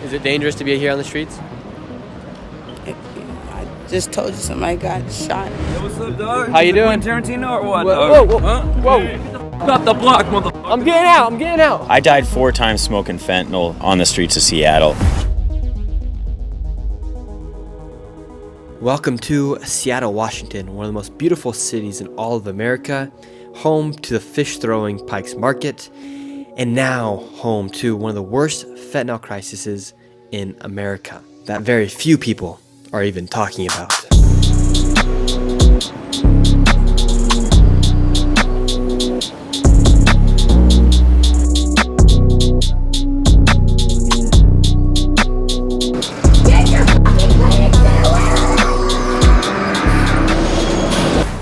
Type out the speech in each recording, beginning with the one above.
Is it dangerous to be here on the streets? I just told you somebody got shot. Yo, what's up, dog? How you doing? Tarantino or what? Whoa, whoa, Huh? whoa. Stop the block, motherfucker. I'm getting out. I died 4 times smoking fentanyl on the streets of Seattle. Welcome to Seattle, Washington, one of the most beautiful cities in all of America, home to the fish-throwing Pike's Market, and now home to one of the worst fentanyl crises in America that very few people are even talking about.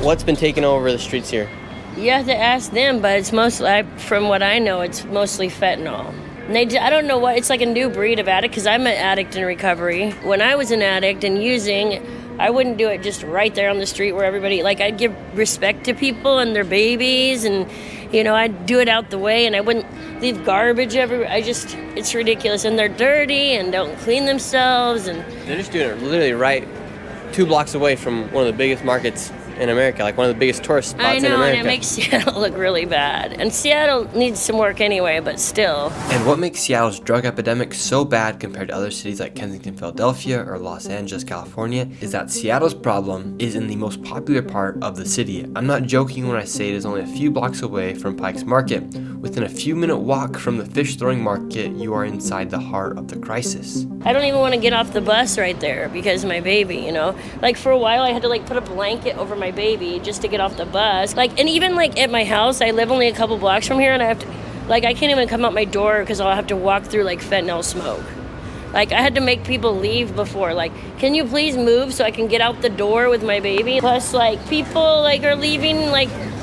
What's been taking over the streets here? You have to ask them, but it's mostly, from what I know, it's mostly fentanyl. And I don't know what, it's like a new breed of addict, because I'm an addict in recovery. When I was an addict and using, I wouldn't do it just right there on the street where everybody, like I'd give respect to people and their babies, and I'd do it out the way, and I wouldn't leave garbage everywhere. It's ridiculous, and they're dirty and don't clean themselves. And they're just doing it literally right 2 blocks away from one of the biggest markets in America, like one of the biggest tourist spots in America. I know, and it makes Seattle look really bad. And Seattle needs some work anyway, but still. And what makes Seattle's drug epidemic so bad compared to other cities like Kensington, Philadelphia, or Los Angeles, California, is that Seattle's problem is in the most popular part of the city. I'm not joking when I say it is only a few blocks away from Pike's Market. Within a few minute walk from the fish throwing market, you are inside the heart of the crisis. I don't even want to get off the bus right there because of my baby, Like for a while I had to put a blanket over my baby just to get off the bus. And even at my house, I live only a couple blocks from here, and I have to, I can't even come out my door because I'll have to walk through fentanyl smoke. I had to make people leave before. Can you please move so I can get out the door with my baby? Plus, people are leaving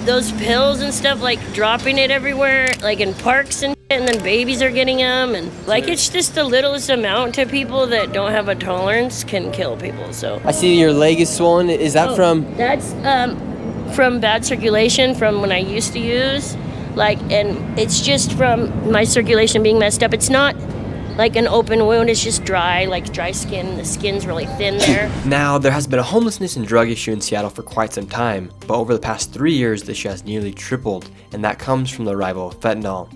those pills and stuff, dropping it everywhere, in parks and then babies are getting them, and it's just the littlest amount to people that don't have a tolerance can kill people. So I see your leg is swollen. Is that from? That's from bad circulation from when I used to use, and it's just from my circulation being messed up. It's not an open wound, it's just dry skin. The skin's really thin there. Now, there has been a homelessness and drug issue in Seattle for quite some time, but over the past 3 years, this issue has nearly tripled, and that comes from the arrival of fentanyl.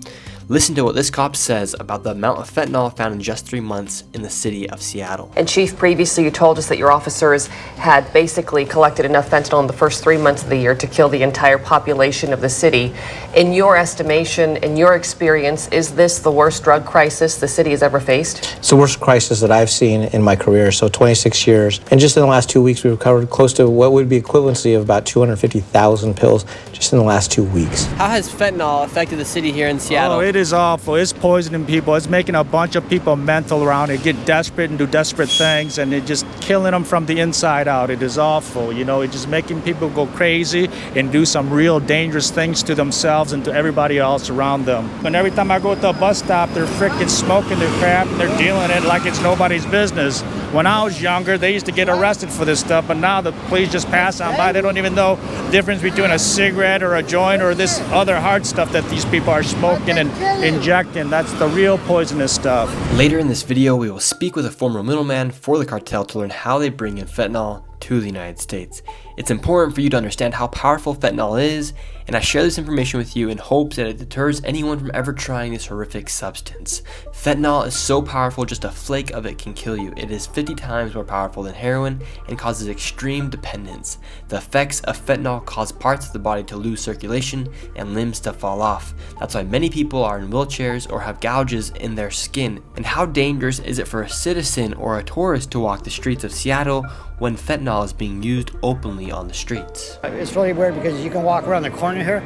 Listen to what this cop says about the amount of fentanyl found in just 3 months in the city of Seattle. And Chief, previously you told us that your officers had basically collected enough fentanyl in the first 3 months of the year to kill the entire population of the city. In your estimation, in your experience, is this the worst drug crisis the city has ever faced? It's the worst crisis that I've seen in my career, so 26 years. And just in the last 2 weeks, we've recovered close to what would be equivalency of about 250,000 pills just in the last 2 weeks. How has fentanyl affected the city here in Seattle? Oh, it is awful. It's poisoning people. It's making a bunch of people mental around it, get desperate and do desperate things, and it just killing them from the inside out. It is awful. It's just making people go crazy and do some real dangerous things to themselves and to everybody else around them. And every time I go to a bus stop, they're freaking smoking their crap and they're dealing it like it's nobody's business. When I was younger, they used to get arrested for this stuff, but now the police just pass on by. They don't even know the difference between a cigarette or a joint or this other hard stuff that these people are smoking and injecting. That's the real poisonous stuff. Later in this video, we will speak with a former middleman for the cartel to learn how they bring in fentanyl to the United States. It's important for you to understand how powerful fentanyl is, and I share this information with you in hopes that it deters anyone from ever trying this horrific substance. Fentanyl is so powerful, just a flake of it can kill you. It is 50 times more powerful than heroin and causes extreme dependence. The effects of fentanyl cause parts of the body to lose circulation and limbs to fall off. That's why many people are in wheelchairs or have gouges in their skin. And how dangerous is it for a citizen or a tourist to walk the streets of Seattle when fentanyl is being used openly on the streets? It's really weird because you can walk around the corner here,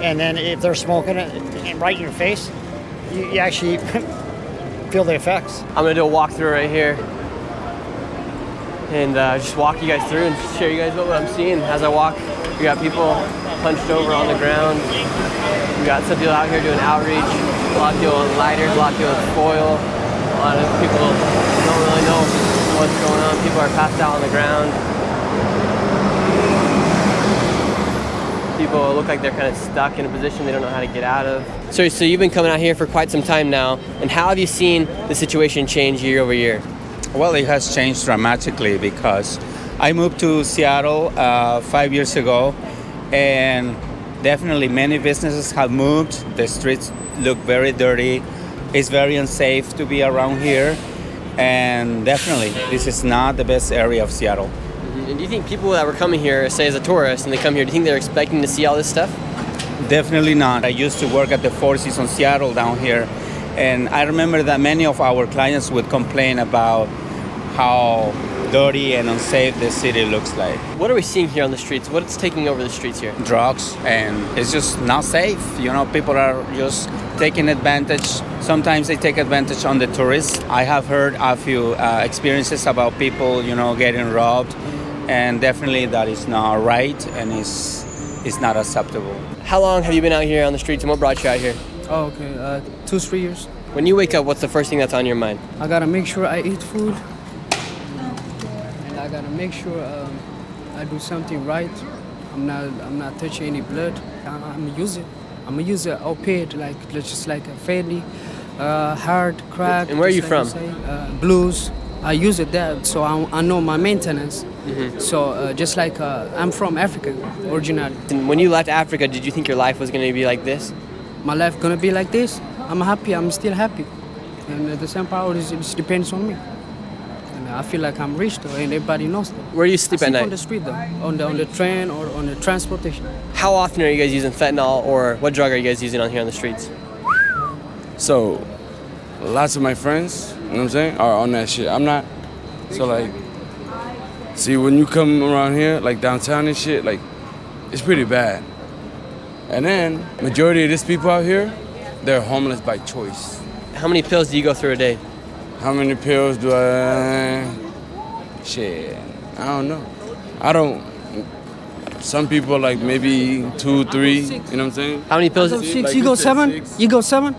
and then if they're smoking it and right in your face, you actually feel the effects. I'm gonna do a walkthrough right here and just walk you guys through and show you guys what I'm seeing as I walk. We got people hunched over on the ground. We got some people out here doing outreach, a lot of people with lighters, a lot of people with foil. A lot of people don't really know what's going on. People are passed out on the ground. people look like they're kind of stuck in a position they don't know how to get out of. So you've been coming out here for quite some time now, and how have you seen the situation change year over year? Well, it has changed dramatically because I moved to Seattle 5 years ago, and definitely many businesses have moved. The streets look very dirty. It's very unsafe to be around here, and definitely this is not the best area of Seattle. And do you think people that were coming here, say as a tourist, and they come here, do you think they're expecting to see all this stuff? Definitely not. I used to work at the Four Seasons Seattle down here, and I remember that many of our clients would complain about how dirty and unsafe the city looks like. What are we seeing here on the streets? What's taking over the streets here? Drugs, and it's just not safe. You know, people are just taking advantage. Sometimes they take advantage on the tourists. I have heard a few experiences about people, you know, getting robbed, and definitely that is not right, and it's not acceptable. How long have you been out here on the streets, and what brought you out here? Oh, okay, 2-3 years. When you wake up, what's the first thing that's on your mind? I gotta make sure I eat food, and I gotta make sure I do something right. I'm not touching any blood. I'm a user opiate, just like a fatty, hard crack. And where are you from? Blues. I use it there, so I know my maintenance. Mm-hmm. So just like I'm from Africa originally. And when you left Africa, did you think your life was going to be like this? My life gonna be like this? I'm happy. I'm still happy, and the same power it depends on me. And I feel like I'm rich though, and everybody knows that. Where do you sleep at night? On the street though, on the train or on the transportation. How often are you guys using fentanyl, or what drug are you guys using on here on the streets? So, lots of my friends, you know what I'm saying, are on that shit. I'm not. So like, see, when you come around here, like downtown and shit, like, it's pretty bad. And then, majority of these people out here, they're homeless by choice. How many pills do you go through a day? How many pills do I... Shit, I don't know. I don't... Some people like maybe 2, 3, you know what I'm saying? How many pills? 6. Like you go 7? 6. You go 7?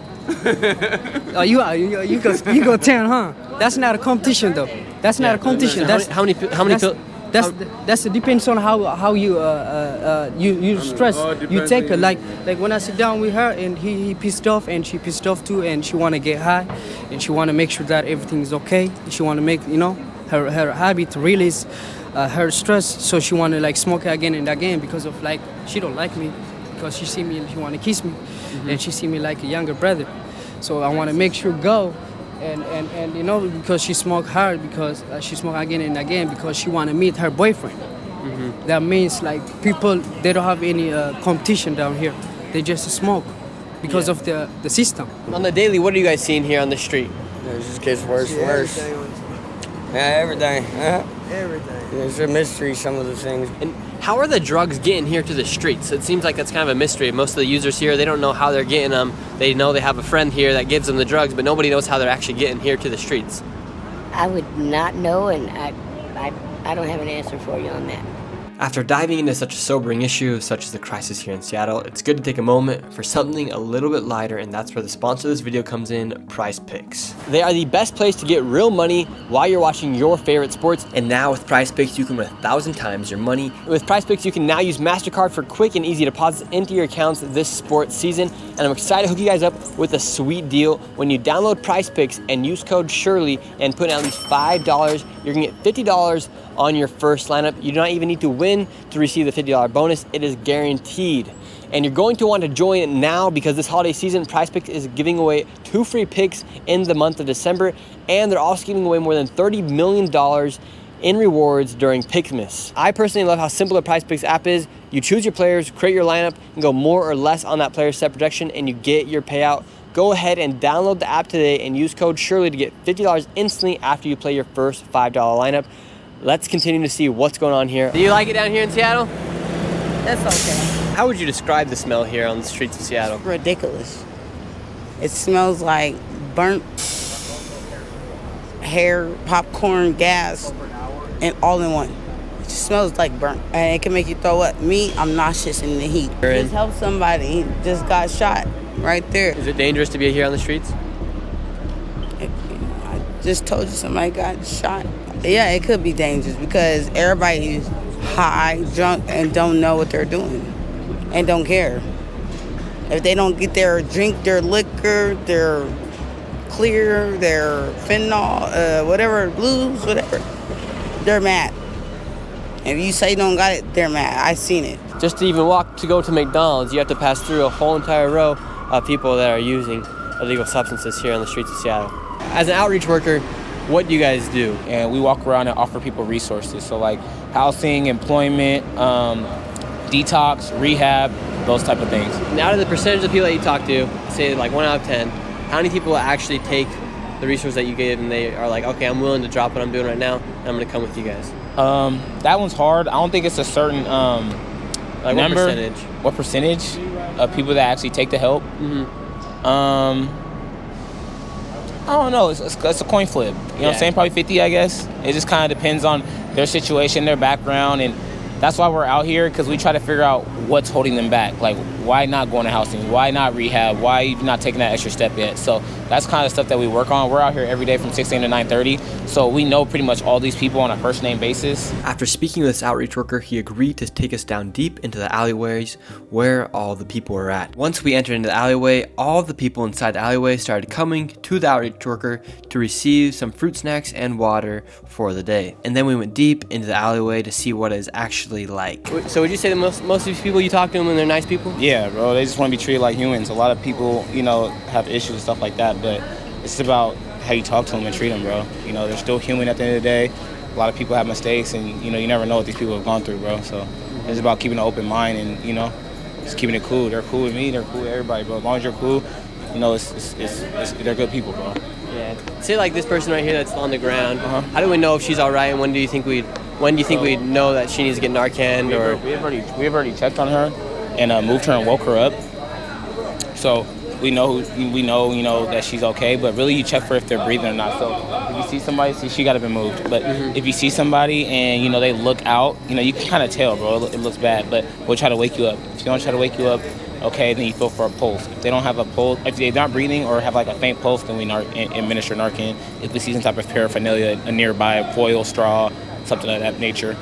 Oh, you go 10, huh? That's not a competition though. That's not a competition. How many pills? That's it depends on how you stress. You take her like when I sit down with her and he pissed off and she pissed off too, and she want to get high and she want to make sure that everything is okay. She want to make her habit release her stress, so she want to like smoke again and again because of like she don't like me because she see me and she want to kiss me, and she see me like a younger brother. So I want to make sure go. And you know, because she smoke hard, because she smoke again and again because she want to meet her boyfriend. Mm-hmm. That means like people, they don't have any competition down here. They just smoke because of the system. On the daily, what are you guys seeing here on the street? It just gets worse and worse. Yeah, everything. Everything. It's a mystery, some of the things. And how are the drugs getting here to the streets? It seems like that's kind of a mystery. Most of the users here, they don't know how they're getting them. They know they have a friend here that gives them the drugs, but nobody knows how they're actually getting here to the streets. I would not know, and I don't have an answer for you on that. After diving into such a sobering issue, such as the crisis here in Seattle, it's good to take a moment for something a little bit lighter, and that's where the sponsor of this video comes in, PrizePicks. They are the best place to get real money while you're watching your favorite sports, and now with PrizePicks, you can win 1,000 times your money. With PrizePicks, you can now use MasterCard for quick and easy deposits into your accounts this sports season, and I'm excited to hook you guys up with a sweet deal. When you download PrizePicks and use code Shirley and put in at least $5, you're gonna get $50 on your first lineup. You do not even need to win to receive the $50 bonus. It is guaranteed. And you're going to want to join it now because this holiday season, PrizePicks is giving away 2 free picks in the month of December, and they're also giving away more than $30 million in rewards during Pickmas. I personally love how simple the PrizePicks app is. You choose your players, create your lineup, and go more or less on that player's set projection, and you get your payout. Go ahead and download the app today and use code Shirley to get $50 instantly after you play your first $5 lineup. Let's continue to see what's going on here. Do you like it down here in Seattle? That's okay. How would you describe the smell here on the streets of Seattle? Ridiculous. It smells like burnt hair, popcorn, gas, and all in one. It just smells like burnt. And it can make you throw up. Me, I'm nauseous in the heat. Just help somebody. He just got shot right there. Is it dangerous to be here on the streets? I just told you somebody got shot. Yeah, it could be dangerous because everybody is high, drunk, and don't know what they're doing. and don't care. If they don't get their drink, their liquor, their clear, their fentanyl, whatever, blues, whatever, they're mad. If you say you don't got it, they're mad. I seen it. Just to even walk to go to McDonald's, you have to pass through a whole entire row of people that are using illegal substances here on the streets of Seattle. As an outreach worker, what do you guys do? And we walk around and offer people resources. So like housing, employment, detox, rehab, those type of things. And out of the percentage of people that you talk to, say like 1 out of 10, how many people actually take the resource that you gave and they are like, okay, I'm willing to drop what I'm doing right now, and I'm gonna come with you guys? That one's hard. I don't think it's a certain like number. What percentage? What percentage of people that actually take the help? I don't know. It's a coin flip. You know what I'm saying? Probably 50, I guess. It just kind of depends on their situation, their background, and that's why we're out here, because we try to figure out what's holding them back. Like, why not going to housing? Why not rehab? Why you not taking that extra step yet? So that's kind of stuff that we work on. We're out here every day from 6 a.m. to 9:30. So we know pretty much all these people on a first name basis. After speaking with this outreach worker, he agreed to take us down deep into the alleyways where all the people were at. Once we entered into the alleyway, all the people inside the alleyway started coming to the outreach worker to receive some fruit snacks and water for the day. And then we went deep into the alleyway to see what it's actually like. So would you say that most of these people you talk to them and they're nice people? Yeah, bro. They just want to be treated like humans. A lot of people, you know, have issues and stuff like that, but it's about how you talk to them and treat them, bro. You know, they're still human at the end of the day. A lot of people have mistakes, and, you know, you never know what these people have gone through, bro. So it's about keeping an open mind and, you know, just keeping it cool. They're cool with me. They're cool with everybody, bro. As long as you're cool, you know, they're good people, bro. Yeah. Say like this person right here that's on the ground. How do we know if she's all right, and when do you think we'd know that she needs to get Narcan? We've already checked on her and moved her and woke her up. So we know that she's okay, but really you check for if they're breathing or not. So if you see somebody, she got to be moved. But if you see somebody and, you know, they look out, you know, you can kind of tell, bro. It looks bad, but we'll try to wake you up. If you don't try to wake you up, okay, then you feel for a pulse. If they don't have a pulse, if they're not breathing or have like a faint pulse, then we administer Narcan. If we see some type of paraphernalia, a nearby foil, straw, something of that nature,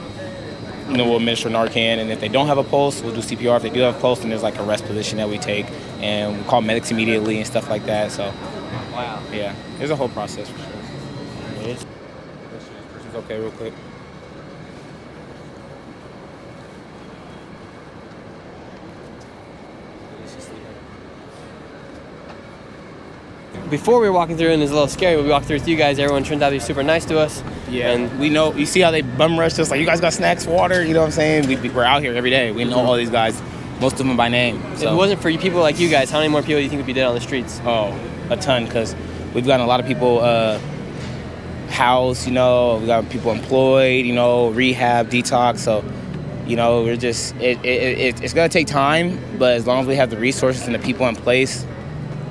you know, we'll administer Narcan. And if they don't have a pulse, we'll do CPR. If they do have a pulse, then there's like a rest position that we take, and we call medics immediately and stuff like that. So, wow, yeah, there's a whole process for sure. Person's okay, real quick. Before we were walking through, and it's a little scary, but we walked through with you guys, everyone turned out to be super nice to us. Yeah, and we know, you see how they bum rush us, like, you guys got snacks, water, you know what I'm saying? We're out here every day. We know all these guys, most of them by name. So. If it wasn't for you people like you guys, how many more people do you think would be dead on the streets? Oh, a ton, because we've gotten a lot of people housed, you know, we got people employed, you know, rehab, detox, so, you know, we're just, it's going to take time, but as long as we have the resources and the people in place,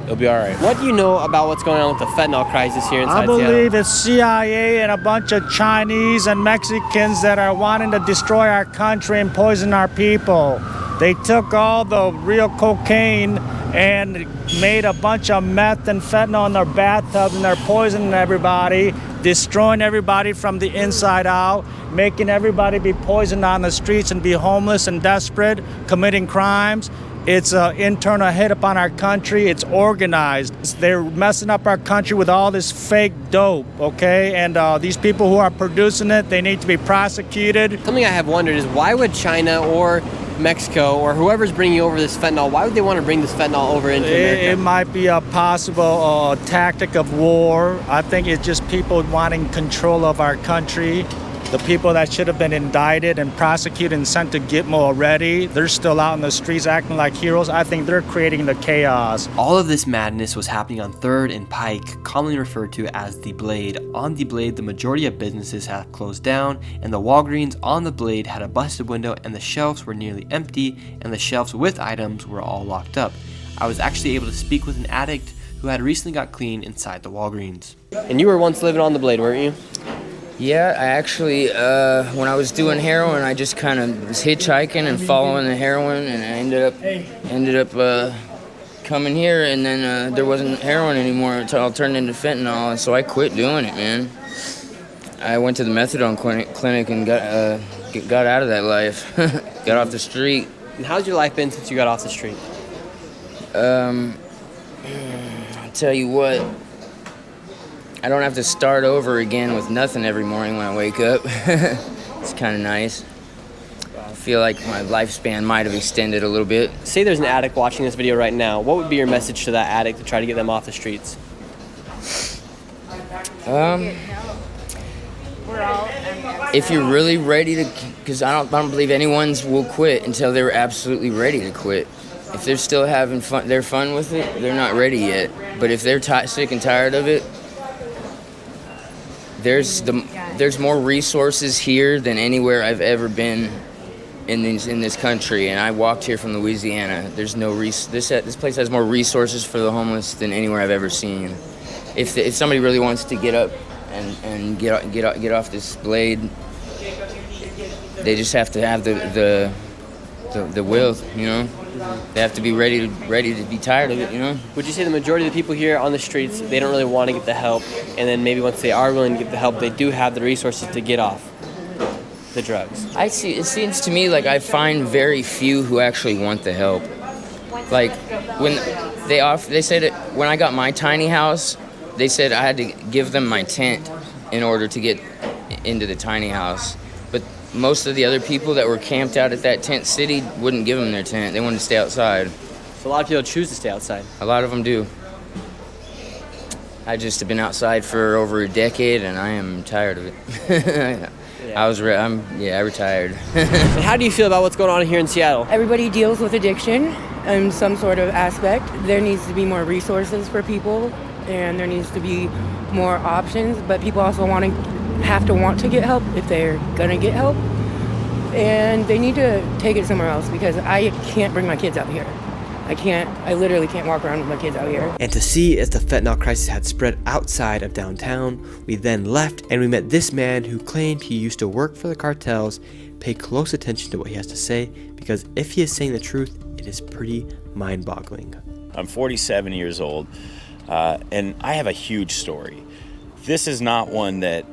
it'll be all right. What do you know about what's going on with the fentanyl crisis here inside Seattle? I believe it's CIA and a bunch of Chinese and Mexicans that are wanting to destroy our country and poison our people. They took all the real cocaine and made a bunch of meth and fentanyl in their bathtubs, and they're poisoning everybody, destroying everybody from the inside out, making everybody be poisoned on the streets and be homeless and desperate, committing crimes. It's an internal hit upon our country. It's organized. They're messing up our country with all this fake dope, okay? And these people who are producing it, they need to be prosecuted. Something I have wondered is why would China or Mexico or whoever's bringing over this fentanyl, why would they want to bring this fentanyl over into America? It might be a possible tactic of war. I think it's just people wanting control of our country. The people that should have been indicted and prosecuted and sent to Gitmo already, they're still out in the streets acting like heroes. I think they're creating the chaos. All of this madness was happening on 3rd and Pike, commonly referred to as the Blade. On the Blade, the majority of businesses have closed down, and the Walgreens on the Blade had a busted window, and the shelves were nearly empty, and the shelves with items were all locked up. I was actually able to speak with an addict who had recently got clean inside the Walgreens. And you were once living on the Blade, weren't you? Yeah, I actually, when I was doing heroin, I just kind of was hitchhiking and following the heroin, and I ended up coming here, and then there wasn't heroin anymore until it turned into fentanyl, and so I quit doing it, man. I went to the methadone clinic and got out of that life, got off the street. And how's your life been since you got off the street? I'll tell you what, I don't have to start over again with nothing every morning when I wake up. It's kind of nice. I feel like my lifespan might have extended a little bit. Say there's an addict watching this video right now. What would be your message to that addict to try to get them off the streets? If you're really ready to, because I don't believe anyone's will quit until they're absolutely ready to quit. If they're still having fun, they're fun with it, they're not ready yet. But if they're sick and tired of it, there's more resources here than anywhere I've ever been in this country. And I walked here from Louisiana. There's this place has more resources for the homeless than anywhere I've ever seen. If somebody really wants to get up and get off this blade, they just have to have the will, you know. They have to be ready to be tired of it, you know. Would you say the majority of the people here on the streets, they don't really want to get the help, and then maybe once they are willing to get the help, they do have the resources to get off the drugs? It seems to me like I find very few who actually want the help. Like when they said it, when I got my tiny house, they said I had to give them my tent in order to get into the tiny house. But most of the other people that were camped out at that tent city wouldn't give them their tent. They wanted to stay outside. So a lot of people choose to stay outside. A lot of them do. I just have been outside for over a decade, and I am tired of it. I retired. And how do you feel about what's going on here in Seattle? Everybody deals with addiction in some sort of aspect. There needs to be more resources for people, and there needs to be more options, but people also have to want to get help if they're gonna get help, and they need to take it somewhere else, because I can't bring my kids out here. I literally can't walk around with my kids out here. And to see as the fentanyl crisis had spread outside of downtown, we then left and we met this man who claimed he used to work for the cartels. Pay close attention to what he has to say, because if he is saying the truth, it is pretty mind-boggling. I'm 47 years old, and I have a huge story. This is not one that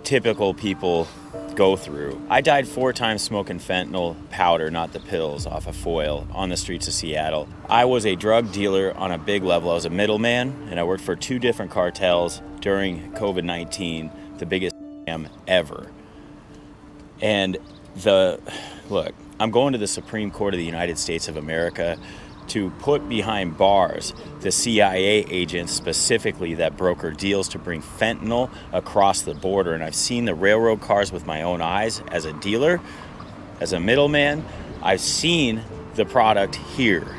typical people go through. I died 4 times smoking fentanyl powder, not the pills, off of foil on the streets of Seattle. I was a drug dealer on a big level. I was a middleman, and I worked for 2 different cartels during COVID-19, the biggest scam ever. And look, I'm going to the Supreme Court of the United States of America to put behind bars the CIA agents specifically that broker deals to bring fentanyl across the border. And I've seen the railroad cars with my own eyes as a dealer, as a middleman. I've seen the product here.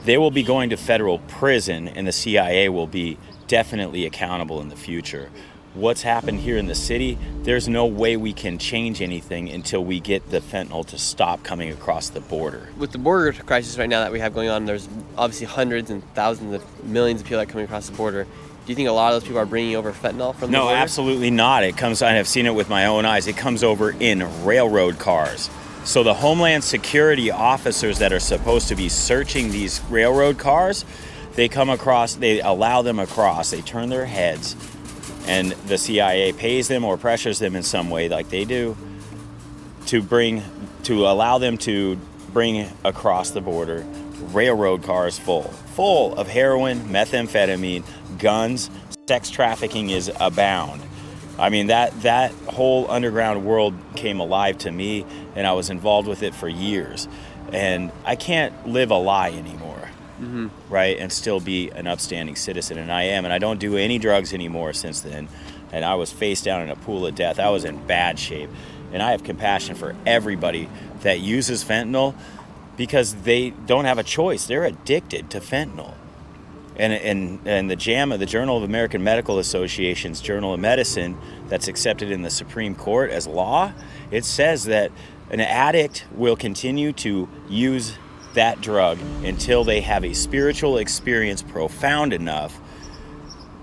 They will be going to federal prison, and the CIA will be definitely accountable in the future. What's happened here in the city, there's no way we can change anything until we get the fentanyl to stop coming across the border. With the border crisis right now that we have going on, there's obviously hundreds and thousands of millions of people that are coming across the border. Do you think a lot of those people are bringing over fentanyl from the border? No, absolutely not. I have seen it with my own eyes. It comes over in railroad cars. So the Homeland Security officers that are supposed to be searching these railroad cars, they come across, they allow them across, they turn their heads, and the CIA pays them or pressures them in some way, like they do, to allow them to bring across the border railroad cars full of heroin, methamphetamine, guns. Sex trafficking is abound. I mean, that whole underground world came alive to me, and I was involved with it for years. And I can't live a lie anymore. Mm-hmm. Right, and still be an upstanding citizen, and I am, and I don't do any drugs anymore since then, and I was face down in a pool of death. I was in bad shape, and I have compassion for everybody that uses fentanyl, because they don't have a choice. They're addicted to fentanyl. And the JAMA, the Journal of American Medical Association's Journal of Medicine, that's accepted in the Supreme Court as law, it says that an addict will continue to use that drug until they have a spiritual experience profound enough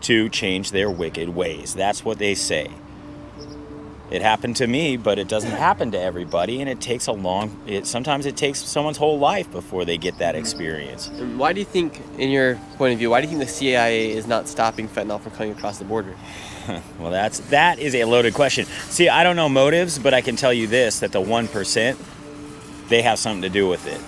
to change their wicked ways. That's what they say. It happened to me, but it doesn't happen to everybody, and it takes sometimes it takes someone's whole life before they get that experience. And why do you think, in your point of view, why do you think the CIA is not stopping fentanyl from coming across the border? Well, that is a loaded question. See, I don't know motives, but I can tell you this, that the 1%, they have something to do with it.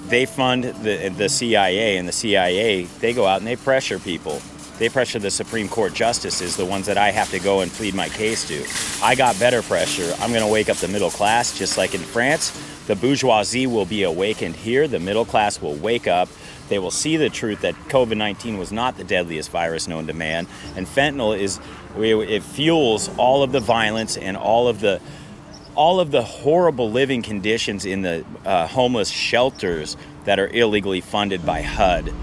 They fund the CIA, and the CIA, they go out and they pressure people. They pressure the Supreme Court justices, the ones that I have to go and plead my case to. I got better pressure. I'm going to wake up the middle class, just like in France. The bourgeoisie will be awakened here. The middle class will wake up. They will see the truth that COVID-19 was not the deadliest virus known to man. And fentanyl it fuels all of the violence and all of the horrible living conditions in the homeless shelters that are illegally funded by HUD.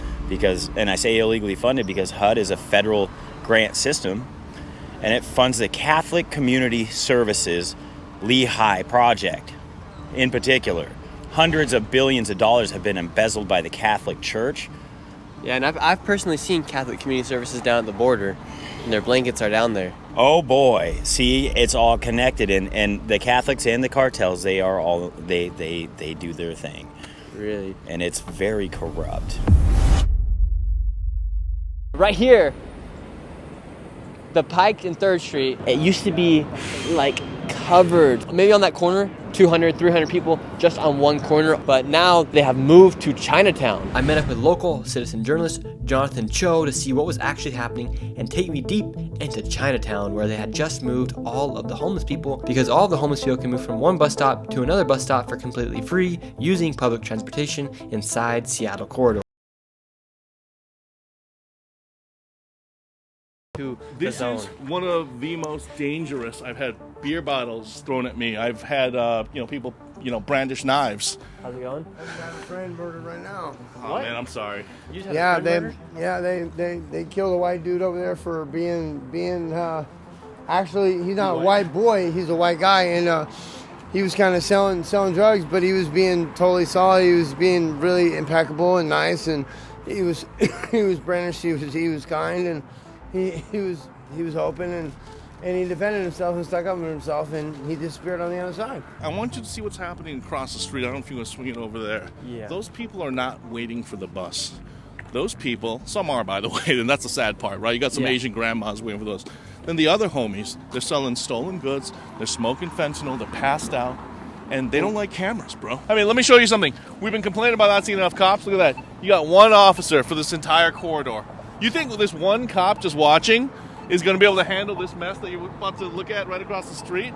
And I say illegally funded because HUD is a federal grant system, and it funds the Catholic Community Services Lehigh Project. In particular, hundreds of billions of dollars have been embezzled by the Catholic Church. Yeah, and I've personally seen Catholic Community Services down at the border, and their blankets are down there. Oh boy, see, it's all connected, and the Catholics and the cartels, they do their thing. Really? And it's very corrupt. Right here, the Pike and 3rd Street, it used to be like covered. Maybe on that corner, 200, 300 people just on one corner, but now they have moved to Chinatown. I met up with local citizen journalist Jonathon to see what was actually happening and take me deep into Chinatown, where they had just moved all of the homeless people, because all of the homeless people can move from one bus stop to another bus stop for completely free using public transportation inside Seattle corridor. This is one of the most dangerous. I've had beer bottles thrown at me. I've had people brandish knives. How's it going? I got a friend murdered right now. Oh man, I'm sorry. They killed a white dude over there for being actually he's not a white boy, he's a white guy, and he was kind of selling drugs, but he was being totally solid. He was being really impeccable and nice, and he was brandished. He was kind, and he was open, and he defended himself and stuck up for himself, and he disappeared on the other side. I want you to see what's happening across the street. I don't know if you want to swing it over there. Yeah. Those people are not waiting for the bus. Those people, some are, by the way, and that's the sad part, right? You got some Asian grandmas waiting for those. Then the other homies, they're selling stolen goods, they're smoking fentanyl, they're passed out, and they don't like cameras, bro. I mean, let me show you something. We've been complaining about not seeing enough cops. Look at that. You got one officer for this entire corridor. You think this one cop just watching is going to be able to handle this mess that you're about to look at right across the street?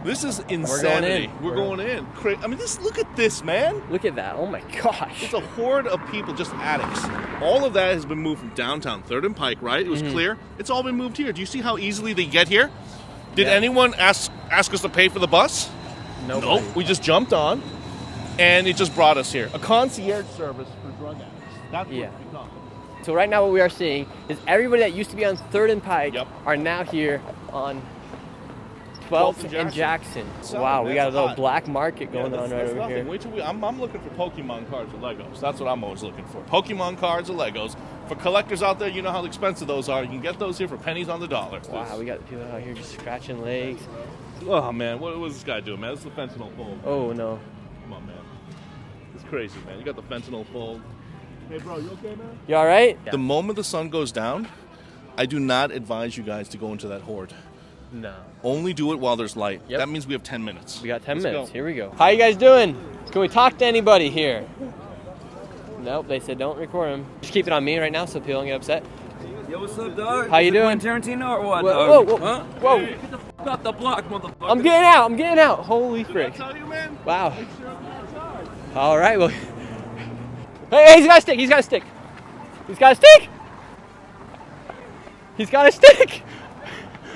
This is insanity. We're going in. I mean, look at this, man. Look at that. Oh my gosh. It's a horde of people, just addicts. All of that has been moved from downtown 3rd and Pike, right? It was clear. It's all been moved here. Do you see how easily they get here? Did anyone ask us to pay for the bus? Nobody. Nope. We just jumped on, and it just brought us here. A concierge service for drug addicts. That's what it's become. So right now what we are seeing is everybody that used to be on 3rd and Pike are now here on 12th and Jackson. Wow, we got a little black market going on right over here. Wait till I'm looking for Pokemon cards or Legos. That's what I'm always looking for. Pokemon cards or Legos. For collectors out there, you know how expensive those are. You can get those here for pennies on the dollar. Wow, we got people out here just scratching legs. Oh man, what was this guy doing, man? This is the fentanyl fold. Oh no. Come on, man. It's crazy, man. You got the fentanyl fold. Hey, bro, you okay, man? You all right? The moment the sun goes down, I do not advise you guys to go into that horde. No. Only do it while there's light. That means we have 10 minutes. We got 10 minutes. Here we go. How you guys doing? Can we talk to anybody here? Nope, they said don't record them. Just keep it on me right now so people don't get upset. Yo, what's up, dog? How you doing? Tarantino or what? Whoa, whoa, Huh? whoa. Hey, get the f off the block, motherfucker. I'm getting out. Holy frick. Did I tell you, man? Wow. All right, well. Hey, he's got a stick. He's got a stick.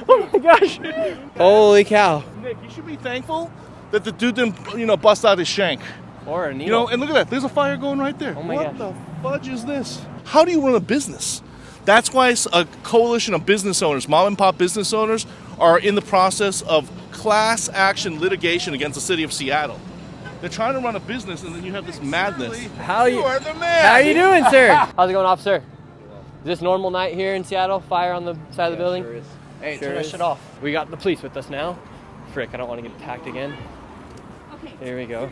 Oh my gosh. Holy cow. Nick, you should be thankful that the dude didn't, bust out his shank. Or a needle. And look at that. There's a fire going right there. Oh my gosh. What the fudge is this? How do you run a business? That's why a coalition of business owners, mom and pop business owners, are in the process of class action litigation against the city of Seattle. They're trying to run a business, and then you have this madness. You are the man. How are you doing, sir? How's it going, officer? Is this normal night here in Seattle? Fire on the side of the building? Sure is. Hey, Sure turn that is. shit off. We got the police with us now. Frick, I don't want to get attacked again. Okay. Here we go.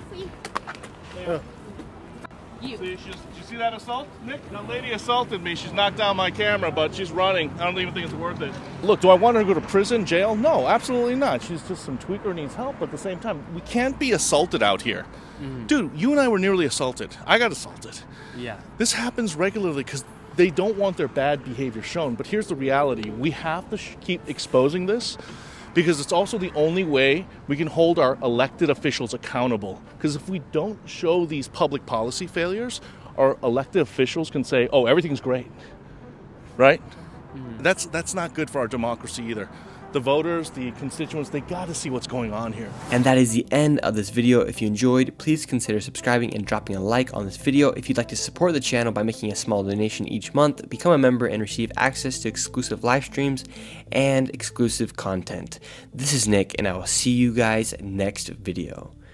See, did you see that assault, Nick? That lady assaulted me. She's knocked down my camera, but she's running. I don't even think it's worth it. Look, do I want her to go to prison, jail? No, absolutely not. She's just some tweaker, needs help, but at the same time, we can't be assaulted out here. Dude, you and I were nearly assaulted. I got assaulted. Yeah. This happens regularly because they don't want their bad behavior shown. But here's the reality. We have to keep exposing this because it's also the only way we can hold our elected officials accountable. Because if we don't show these public policy failures, our elected officials can say, oh, everything's great, right? That's not good for our democracy either. The voters, the constituents, they got to see what's going on here. And that is the end of this video. If you enjoyed, please consider subscribing and dropping a like on this video. If you'd like to support the channel by making a small donation each month, become a member and receive access to exclusive live streams and exclusive content. This is Nick, and I will see you guys next video.